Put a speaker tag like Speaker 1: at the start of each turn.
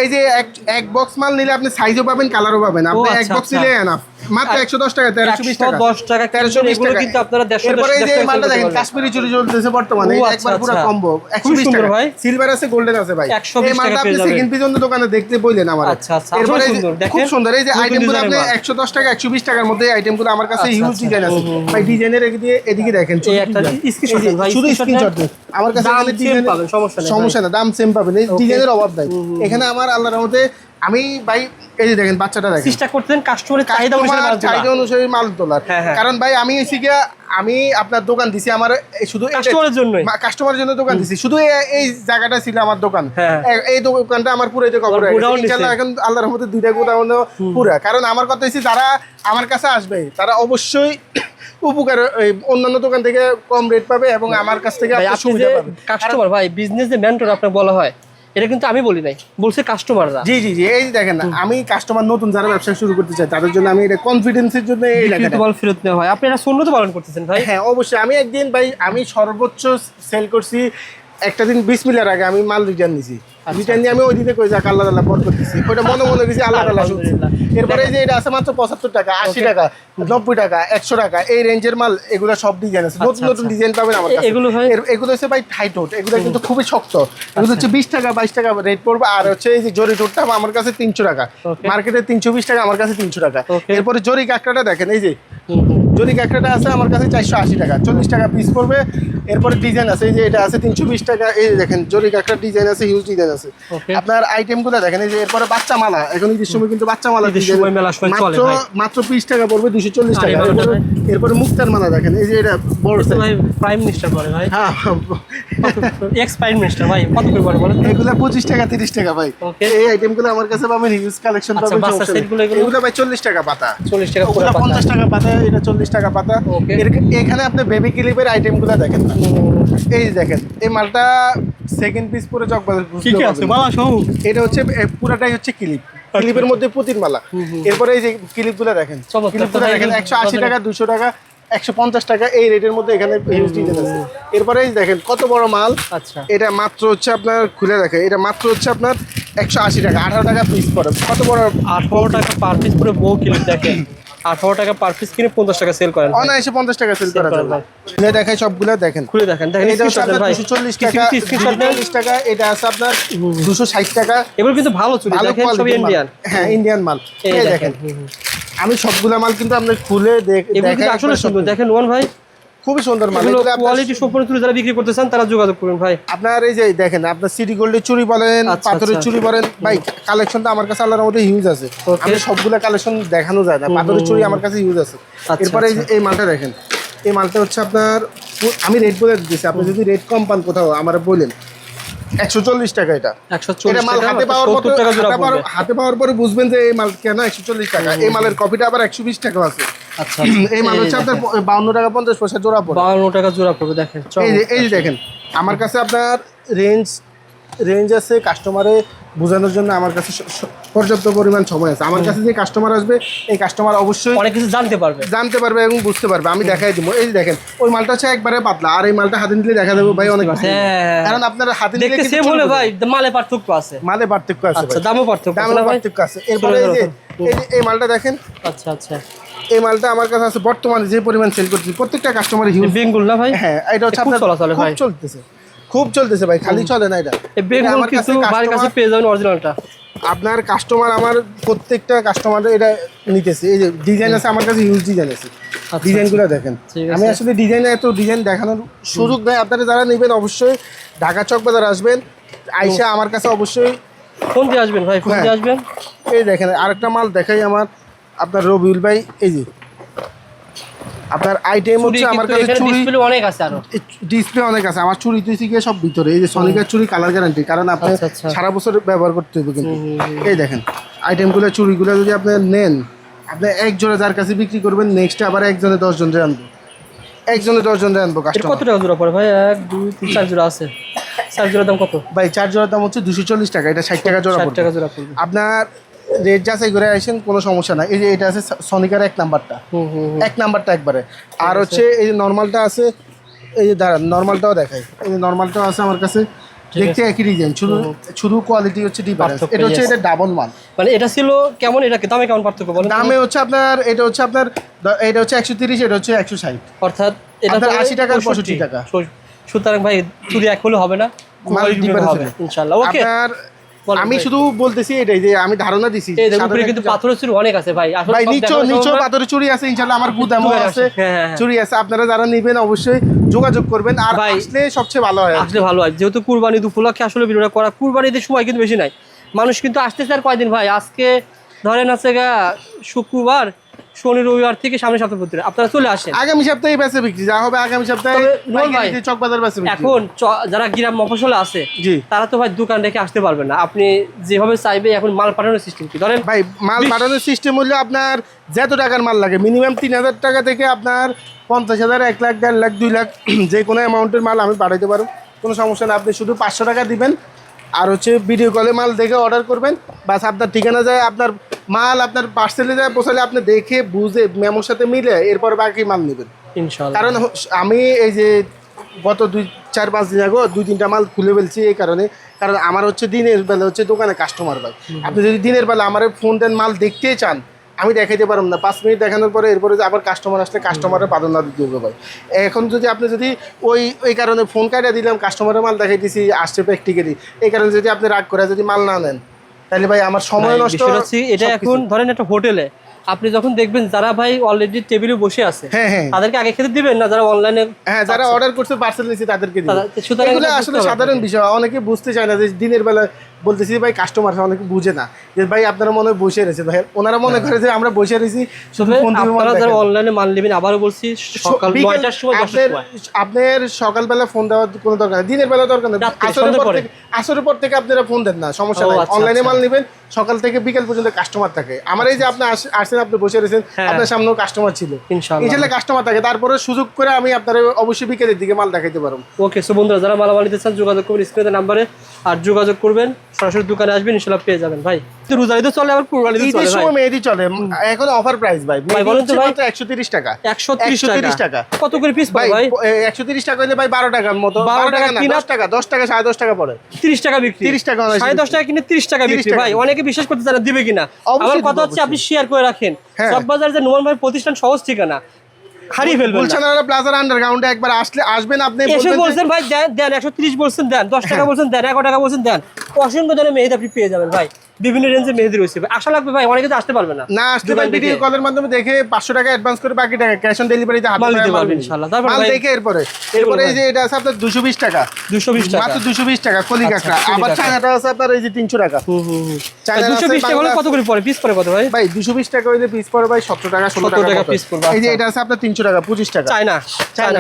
Speaker 1: এই যে এক বক্স মাল নিলে আপনি সাইজও পাবেন, কালারও পাবেন। আপনি এক বক্স নিলে এনাফ, মাত্র 110 টাকা, 1320 টাকা,
Speaker 2: 110 টাকা
Speaker 1: 1320 টাকা
Speaker 2: কিন্তু আপনারা 150
Speaker 1: এরপরে এই যে মালটা দেখেন, কাশ্মীরি চুড়ি চলতেছে বর্তমানে, একবার পুরো কম্বো 120 টাকা ভাই। সিলভার আছে, গোল্ডেন আছে ভাই। এই মালটা আপনি সেকেন্ড পিস অন্য দোকানে দেখতে বললেন আমার। এরপরে খুব সুন্দর এই যে আইটেমগুলো আপনি 110 টাকা 120 টাকার মধ্যে আইটেমগুলো আমার কাছে হিউজ ডিজাইন আছে ভাই। ডিজাইনের এদিকে দেখেন,
Speaker 2: এই একটা স্ক্রিনশট ভাই,
Speaker 1: শুধু স্ক্রিনশট দেন আমার কাছে, এখানে ডিজাইন
Speaker 2: পাবেন,
Speaker 1: সমস্যা না, দাম সেম পাবেন, এই ডিজাইনের অভাব নাই এখানে আমার। আল্লাহর রহমতে আমি ভাই এই যে দেখেন, বাচ্চাটা দেখেন,
Speaker 2: চেষ্টা করতেন কাস্টমারের চাহিদা অনুসারে
Speaker 1: মাল তোলার। কারণ ভাই আমি এসে গিয়া আমি আপনার দোকান দিছি, আমার শুধু কাস্টমারের জন্য দোকান দিছি, শুধু এই জায়গাটা ছিল আমার দোকান। এই দোকানটা আমার পুরো কভার হয়ে গেছে ইনশাআল্লাহ। এখন আল্লাহর রহমতে 2টা গোডাউন পুরা। কারণ আমার কথা হচ্ছে যারা আমার কাছে আসবে তারা অবশ্যই উপকার অন্যান্য দোকান থেকে কম রেট পাবে এবং আমার কাছ থেকে সুবিধা পাবে।
Speaker 2: কাস্টমার ভাই বিজনেস যে মেন্টর আপনাকে বলা হয়, এটা কিন্তু আমি বলি নাই, বলছে কাস্টমাররা।
Speaker 1: জি জি জি, এই দেখেন আমি কাস্টমার নতুন যারা ব্যবসা শুরু করতে চাই তাদের জন্য আমি এটা কনফিডেন্সের জন্য এই লেখাটা
Speaker 2: বল ফেরত নেওয়া হয়। আপনি এটা সুন্নত পালন করতেছেন ভাই?
Speaker 1: হ্যাঁ অবশ্যই। আমি একদিন ভাই আমি সর্বোচ্চ সেল করছি একটা দিন বিসমিল্লাহর আগে আমি মাল রিটার্ন নিছি। রিটার্ন নিয়ে আমি ওই দিনে কই যাক আল্লাহ তাআলা বরকত দিছি, ওটা মনে মনে গেছি আল্লাহ তাআলা শুনছে। এরপরে এই যে এটা আছে মাত্র 75 টাকা, 80 টাকা, 90 টাকা, 100 টাকা, এই রেঞ্জের মাল। এগুলো সব ডিজাইন আছে, নতুন নতুন ডিজাইন পাবেন আমার কাছে। এগুলো হচ্ছে ভাই টাইট, এগুলো কিন্তু খুবই শক্ত। এগুলো হচ্ছে 20 টাকা 22 টাকা রেট পড়বে। আর হচ্ছে এই যে জরি টোটটা আমার কাছে 300 টাকা, মার্কেটে 320 টাকা, আমার কাছে 300 টাকা। এরপরে জরি কাঁকড়াটা দেখেন, এই যে জরি কাঁকড়াটা আছে আমার কাছে 480 টাকা, 40 টাকা পিস পড়বে। এরপরে ডিজাইন আছে, এই যে এটা আছে 320 টাকা। এই দেখেন জরি কাঁকড়ার ডিজাইন আছে, হিউজ ডিজাইন আছে। আপনার আইটেমগুলো দেখেন, এই যে এরপরে বাচ্চা মালা, এখন ঈদের সময় কিন্তু বাচ্চা মালা মাত্র 20 টাকা পড়বে, 240 টাকা। এরপরে মুক্তার মালা দেখেন, এই যে এটা বড়
Speaker 2: প্রাইম মিনিস্টার পড়ে ভাই। হ্যাঁ এক্স প্রাইম মিনিস্টার ভাই, কত করে পড়ে বলেন?
Speaker 1: এগুলো 25 টাকা 30 টাকা ভাই। এই আইটেমগুলো আমার কাছে পাবেন, হিউজ কালেকশন পাবেন। এগুলো ভাই 40 টাকা পাতা,
Speaker 2: 40 টাকা পুরো পাতা,
Speaker 1: 50 টাকা পাতা, এটা 40 টাকা পাতা। এখানে আপনি বেবি ক্লিপের আইটেমগুলো দেখেন, এই দেখেন এই মালটা সেকেন্ড পিস পরে চকবাজার এটা হচ্ছে পুরাটাই হচ্ছে ক্লিপের মধ্যে পুতির মালা। এরপরে এই যে ক্লিপগুলো দেখেন, ক্লিপগুলো দেখেন 180 টাকা, 200 টাকা, 150 টাকা, এই রেটের মধ্যে এখানে হিউজ ডিজাইন আছে। এরপরে এই দেখেন কত বড় মাল।
Speaker 2: আচ্ছা
Speaker 1: এটা মাত্র হচ্ছে আপনার খুলে দেখেন, এটা মাত্র হচ্ছে আপনার 180 টাকা, 18 টাকা পিস পড়ে। কত বড়
Speaker 2: 18 টাকা পার পিস পরে বউ ক্লিপ দেখেন, 18 টাকা পার পিস কিনে 50 টাকা সেল করেন।
Speaker 1: অনায়াসে 50 টাকা সেল করা যাবে। খুলে দেখাই সবগুলো দেখেন,
Speaker 2: খুলে দেখেন।
Speaker 1: এটা হচ্ছে আপনার 240 টাকা, 240 টাকা। এটা আছে আপনার 260 টাকা।
Speaker 2: এগুলো কিন্তু ভালো চুড়ি দেখেন, সব ইন্ডিয়ান।
Speaker 1: হ্যাঁ ইন্ডিয়ান মাল। এই দেখেন আমি সবগুলা মাল কিন্তু আপনাদের খুলে দেখাই,
Speaker 2: আসলে সুন্দর দেখেন ওয়ান ভাই,
Speaker 1: খুবই সুন্দর মাল।
Speaker 2: কোয়ালিটি সম্পূর্ণ চুড়ি যারা বিক্রি করতে চান তারা যোগাযোগ করুন ভাই।
Speaker 1: আপনার এই যে দেখেন, আপনার সিটি গোল্ডের চুড়ি বলেন, পাথরের চুড়ি বলেন ভাই, কালেকশনটা আমার কাছে আল্লাহর মধ্যে হিউজ আছে। আমি সবগুলা কালেকশন দেখানো যায় না, পাথরের চুড়ি আমার কাছে হিউজ আছে। এরপরে এই মালটা দেখেন, এই মালটা হচ্ছে আপনার, আমি রেট বলে দিচ্ছি, আপনি যদি রেট কম পান কোথাও আমার বলেন। 140 টাকা। এটা 140 মাল হাতে পাওয়ার মতো, হাতে পাওয়ার পরে বুঝবেন যে এই মাল কেন 140 টাকা। এই মালের কপিটা আবার 120 টাকা আছে।
Speaker 2: আচ্ছা
Speaker 1: এই মাল হচ্ছে আপনার 52 টাকা 50 পয়সা জোড়া পড়বে।
Speaker 2: 52 টাকা জোড়া পড়বে দেখেন।
Speaker 1: এই যে দেখেন আমার কাছে আপনার রেঞ্জ আছে, কাস্টমারে বোঝানোর জন্য আমার কাছে পর্যাপ্ত পরিমাণ সময় আছে। আমার কাছে যে কাস্টমার আসবে, এই কাস্টমার অবশ্যই
Speaker 2: অনেক কিছু জানতে পারবে
Speaker 1: এবং বুঝতে পারবে। আমি দেখাই দিব, এই যে দেখেন ওই মালটা হচ্ছে একবারে পাতলা, আর এই মালটা হাতে নিলে দেখা দেবো ভাই অনেক। কারণ আপনার হাতে নিলে
Speaker 2: দেখতে সেম হলে ভাই মালে পার্থক্য আছে,
Speaker 1: আচ্ছা
Speaker 2: দামও পার্থক্য আছে।
Speaker 1: এরপরে এই যে এই মালটা দেখেন।
Speaker 2: আচ্ছা
Speaker 1: এই মালটা আমার কাছে আছে বর্তমানে যে পরিমাণ সেল করছি, প্রত্যেকটা কাস্টমার হিউজ।
Speaker 2: বেঙ্গল না ভাই?
Speaker 1: হ্যাঁ এটা হচ্ছে আপনার খুব চলতেছে ভাই, খালি চলে না। এটা
Speaker 2: বেঙ্গল কিছু আমার কাছে পেয়ে যাবেন অরিজিনালটা।
Speaker 1: আপনার কাস্টমার, আমার প্রত্যেকটা কাস্টমার এটা নিতেছে। এই যে ডিজাইন আছে আমার কাছে, হিউজ ডিজাইন আছে। ডিজাইনগুলো দেখেন, আমি আসলে ডিজাইন দেখানোর সুযোগ নেই। আপনারা যারা নেবেন অবশ্যই ঢাকা চক বাজার আসবেন, আইসা আমার কাছে অবশ্যই
Speaker 2: ফোন দিয়ে আসবেন ভাই, ফোন দিয়ে আসবেন।
Speaker 1: এই দেখেন আরেকটা মাল দেখাই আমার, আপনার রবিউল ভাই। এই যে আপনার আইটেম হচ্ছে আমার কাছে
Speaker 2: ডিসপ্লে অনেক আছে, আরো
Speaker 1: ডিসপ্লে অনেক আছে। আমার চুরি তুই থেকে সব ভিতরে, এই যে সনিকার চুরি কালার গ্যারান্টি, কারণ আপনি সারা বছর ব্যবহার করতে হবে কিন্তু। এই দেখেন আইটেমগুলো, চুরিগুলো যদি আপনি নেন, আপনি এক জোড়া যার কাছে বিক্রি করবেন, নেক্সট আবার একজনে 10 জন আনবো, একজনে 10 জন আনবো কাস্টমার।
Speaker 2: কত টাকা জোড়া পড়ে ভাই? 1 2 3 4 জোড়া আছে। 4 জোড়ার দাম কত
Speaker 1: ভাই? 4 জোড়ার দাম হচ্ছে 240 টাকা। এটা 60 টাকা জোড়া পড়বে। আপনার রেট যাচাই করে আসেন, কোনো সমস্যা নাই। এই যে এটা আছে সনিকার 1 নাম্বারটা, 1 নাম্বারটা একবারে। আর হচ্ছে এই যে নর্মালটা আছে, এই যে দাঁড়ান নর্মালটাও দেখাই। এই যে নর্মালটাও আছে আমার কাছে, দেখতে একই ডিজাইন, শুধু শুধু কোয়ালিটি হচ্ছে ডিফারেন্স।
Speaker 2: পার্থক্য,
Speaker 1: এটা হচ্ছে
Speaker 2: yes.
Speaker 1: এটা ডাবল মাল।
Speaker 2: মানে এটা ছিল কেমন, এটা কি দামে কেমন পার্থক্য বলেন?
Speaker 1: দামে হচ্ছে আপনার এটা হচ্ছে আপনার এটা হচ্ছে 130, এটা হচ্ছে 160।
Speaker 2: অর্থাৎ এটা
Speaker 1: আপনার
Speaker 2: তো
Speaker 1: 80 টাকা, 65 টাকা।
Speaker 2: সুতরাং ভাই চুরি এক হলে হবে না,
Speaker 1: মাল
Speaker 2: quality
Speaker 1: difference
Speaker 2: হবে
Speaker 1: হবে।
Speaker 2: ইনশাআল্লাহ। ওকে,
Speaker 1: আপনার
Speaker 2: বলেন
Speaker 1: আমি
Speaker 2: ভাই।
Speaker 1: শুধু বলতেছি এটাই যে আমি ধারণা দিছি
Speaker 2: এই দেখুন উপরে
Speaker 1: সাধারণ
Speaker 2: কিন্তু
Speaker 1: একটা-
Speaker 2: পাথরের চুরি অনেক আছে ভাই, আসলে
Speaker 1: ভাই
Speaker 2: সব
Speaker 1: নিচেও
Speaker 2: দেখানো
Speaker 1: নিচেও
Speaker 2: সম্ভব না।
Speaker 1: পাথরের চুরি আছে ইনশাআল্লাহ, আমার গুদামও
Speaker 2: চুরি
Speaker 1: আছে
Speaker 2: হ্যাঁ।
Speaker 1: চুরি আছে। আপনারা যারা নেবেন অবশ্যই যোগাযোগ করবেন, আর
Speaker 2: ভাই,
Speaker 1: আসলে সবচেয়ে ভালো হয়।
Speaker 2: আসলে ভালো হয়, যেহেতু কুরবানি ঈদ উপলক্ষে আসলে ভিডিওটা করা। কুরবানি ঈদের সময় কিন্তু বেশি নাই, মানুষ কিন্তু আসতেছে আর কয়দিন ভাই, আজকে ধরেন আছে গা শুক্রবার, শনি রবিবার থেকে সামনে সপ্তাহ পর্যন্ত আপনারা চলে আসেন।
Speaker 1: আগামী সপ্তাহে বেচে বিক্রি যা হবে, আগামী সপ্তাহে
Speaker 2: তবে নোমান ভাই,
Speaker 1: পাইকারি চক বাজার বেচে বিক্রি।
Speaker 2: এখন যারা গ্রাম মফস্বলে আছে
Speaker 1: জি
Speaker 2: তারা তো ভাই দোকান রেখে আসতে পারবে না, আপনি যেভাবে চাইবে এখন মাল পাঠানোর সিস্টেম কি ধরেন
Speaker 1: ভাই, মাল পাঠানোর সিস্টেম হলো আপনার যত টাকার মাল লাগে মিনিমাম 3000 টাকা থেকে আপনার 50,000, 1 লাখ, 1.5 লাখ, 2 লাখ যে কোনো অ্যামাউন্টের মাল আমি পাঠাইতে পারবো, কোনো সমস্যা না। আপনি শুধু 500 টাকা দিবেন আর হচ্ছে ভিডিও কলে মাল দেখে অর্ডার করবেন, বাস আপনার ঠিকানা যায়, আপনার মাল আপনার পার্সেলে যায়, পৌঁছালে আপনি দেখে বুঝে মেমোর সাথে মিলে এরপর বাকি মাল নেবেন।
Speaker 2: ইনশাআল্লাহ।
Speaker 1: কারণ আমি এই যে গত 2-4-5 দিন আগে 2-3টা মাল খুলে ফেলছি এই কারণে, কারণ আমার হচ্ছে দিনের বেলা হচ্ছে দোকানে কাস্টমার ভাই। আপনি যদি দিনের বেলা আমার ফোন দেন মাল দেখতেই চান, আমি দেখাইতে পারবো না। 5 মিনিট দেখানোর পরে এরপরে যে আবার কাস্টমার আসলে কাস্টমারের প্রাধান্য দিতে হবে ভাই। এখন যদি আপনি যদি ওই কারণে ফোন কাটা দিলাম, কাস্টমারের মাল দেখাই দিছি, আসছে প্র্যাকটিক্যালি, এই কারণে যদি আপনি রাগ করে যদি মাল না নেন তাহলে ভাই আমার সময়
Speaker 2: ভাই,
Speaker 1: নষ্ট।
Speaker 2: বিষয়টা হচ্ছে এটা এখন ধরেন একটা হোটেলে আপনি যখন দেখবেন যারা ভাই অলরেডি টেবিলে বসে আছে
Speaker 1: হ্যাঁ হ্যাঁ
Speaker 2: তাদেরকে আগে খেতে দিবেন না, যারা অনলাইনে
Speaker 1: হ্যাঁ, যারা অর্ডার করছে পার্সেল নিচ্ছে তাদেরকে দিবেন।
Speaker 2: সুতরাং
Speaker 1: এগুলো
Speaker 2: এটা
Speaker 1: আসলে
Speaker 2: বুঝতে হবে
Speaker 1: সাধারণ বিষয়, অনেকে বুঝতে চায় না যে দিনের বেলা বলতেছি ভাই কাস্টমার অনেকে বুঝে না যে ভাই আপনারা মনে হয় বসে রয়েছে, ভাই ওনারা মনে করে যে আমরা বসে রয়েছি শুধু
Speaker 2: তবে
Speaker 1: ফোন দিয়ে মাল
Speaker 2: আপনারা যারা
Speaker 1: দেখেন।
Speaker 2: অনলাইনে মাল নেবেন, আবারও বলছি সকাল
Speaker 1: বিকেল
Speaker 2: 9টার সময় 10টার সময়
Speaker 1: আপনার সকালবেলা ফোন দেওয়ার কোনো দরকার নেই, দিনের বেলা দরকার নেই।
Speaker 2: রাত্রে,
Speaker 1: আসরের
Speaker 2: সন্ধ্যার
Speaker 1: পর
Speaker 2: পরে।
Speaker 1: থেকে আসরের পর থেকে আপনারা ফোন দেন না, সমস্যা
Speaker 2: ও,
Speaker 1: নাই।
Speaker 2: আচ্ছা,
Speaker 1: অনলাইনে
Speaker 2: আচ্ছা।
Speaker 1: মাল নেবেন, সকাল থেকে বিকেল পর্যন্ত কাস্টমার থাকে। আমার এই যে আপনি আসছেন, আপনি বসে রয়েছেন,
Speaker 2: হ্যাঁ।
Speaker 1: আপনার সামনেও কাস্টমার ছিল,
Speaker 2: ইনশাআল্লাহ।
Speaker 1: ইনশাআল্লাহ কাস্টমার থাকে। তারপরে সুযোগ করে আমি আপনার অবশ্যই বিকেলের দিকে মাল দেখাইতে পারবো।
Speaker 2: ওকে, সো বন্ধুরা যারা মালামাল নিতে চান যোগাযোগ করবেন স্ক্রিনের নাম্বারে, আর যোগাযোগ করবেন সরাসরি দোকানে আসবেন, ইনশাআল্লাহ পেয়ে যাবেন ভাই। তো রোজার ঈদও চলে, আবার কুরবানি ঈদও
Speaker 1: ঈদের
Speaker 2: চলে ভাই।
Speaker 1: সময় মেহেদি চলে, এখন অফার প্রাইস ভাই।
Speaker 2: ভাই বলেন তো ভাই।
Speaker 1: 130 টাকা।
Speaker 2: 130 টাকা কত করে পিস
Speaker 1: ভাই
Speaker 2: পায় ভাই?
Speaker 1: 130 টাকা হইলে ভাই 12 টাকার মতো,
Speaker 2: 12
Speaker 1: 12 টাকা
Speaker 2: টাকা
Speaker 1: না,
Speaker 2: কিনা-
Speaker 1: 10 টাকা, 10 টাকা, 10.5 টাকা পড়ে।
Speaker 2: 30 টাকা বিক্রি,
Speaker 1: 30 টাকা অনায়াসে
Speaker 2: 10.5 টাকা কিনে 30 টাকা
Speaker 1: 30
Speaker 2: বিক্রি
Speaker 1: টাকা
Speaker 2: ভাই।
Speaker 1: বিক্রি।
Speaker 2: অনেকে বিশ্বাস করতে চায় না, দিবে কিনা।
Speaker 1: অবশ্যই
Speaker 2: আমার
Speaker 1: দিবে,
Speaker 2: কথা হচ্ছে আপনি
Speaker 1: অবশ্যই।
Speaker 2: শেয়ার করে রাখেন,
Speaker 1: হ্যাঁ।
Speaker 2: চকবাজার যে নোমান ভাই প্রতিষ্ঠান সহজ ঠিকানা, হারিয়ে ফেলবেন না।
Speaker 1: গুলশান প্লাজার আন্ডারগ্রাউন্ডে একবার আসবেন, আপনি
Speaker 2: এসে
Speaker 1: বলবেন যে-
Speaker 2: বলছেন ভাই দেন 130 বলছেন দেন, 10 টাকা বলছেন দেন, 11 টাকা বলছেন দেন, অসংখ্য ধরনের মেহেদি আপনি পেয়ে যাবেন ভাই। বিভিন্ন রেঞ্জে মেহেদি রয়েছে ভাই, আশা লাগবে ভাই, অনেকে তো আসতে পারবে না।
Speaker 1: না আসতে
Speaker 2: দোকান
Speaker 1: পারেন, ভিডিও
Speaker 2: দেখে।
Speaker 1: কলের মাধ্যমে দেখে 500 টাকা অ্যাডভান্স করে বাকি টাকা ক্যাশ অন ডেলিভারিতে হাতে
Speaker 2: মাল
Speaker 1: পায়ে
Speaker 2: দিতে
Speaker 1: মাল
Speaker 2: পারবেন
Speaker 1: নিবেন।
Speaker 2: ইনশাআল্লাহ। তারপর
Speaker 1: মাল
Speaker 2: ভাই-
Speaker 1: দেখে এরপরে এই যে এটা আছে আপনার 220 টাকা,
Speaker 2: 220 টাকা
Speaker 1: মাত্র 220 টাকা কলি
Speaker 2: আচ্ছা,
Speaker 1: কাঁকড়া।
Speaker 2: কলি
Speaker 1: আবার
Speaker 2: কাঁকড়া।
Speaker 1: চায়নাটা আছে আপনার এই যে 300 টাকা। চায়না
Speaker 2: 220 টাকা হলে কত করে পড়ে পিস পড়ে কত ভাই?
Speaker 1: ভাই 220 টাকা হইলে পিস পড়ে ভাই 17 টাকা, 16
Speaker 2: 17 টাকা
Speaker 1: টাকা
Speaker 2: piece
Speaker 1: পিস
Speaker 2: পড়বে,
Speaker 1: এই যে
Speaker 2: আচ্ছা।
Speaker 1: এটা আছে আপনার 300 টাকা, 25 টাকা।
Speaker 2: China
Speaker 1: China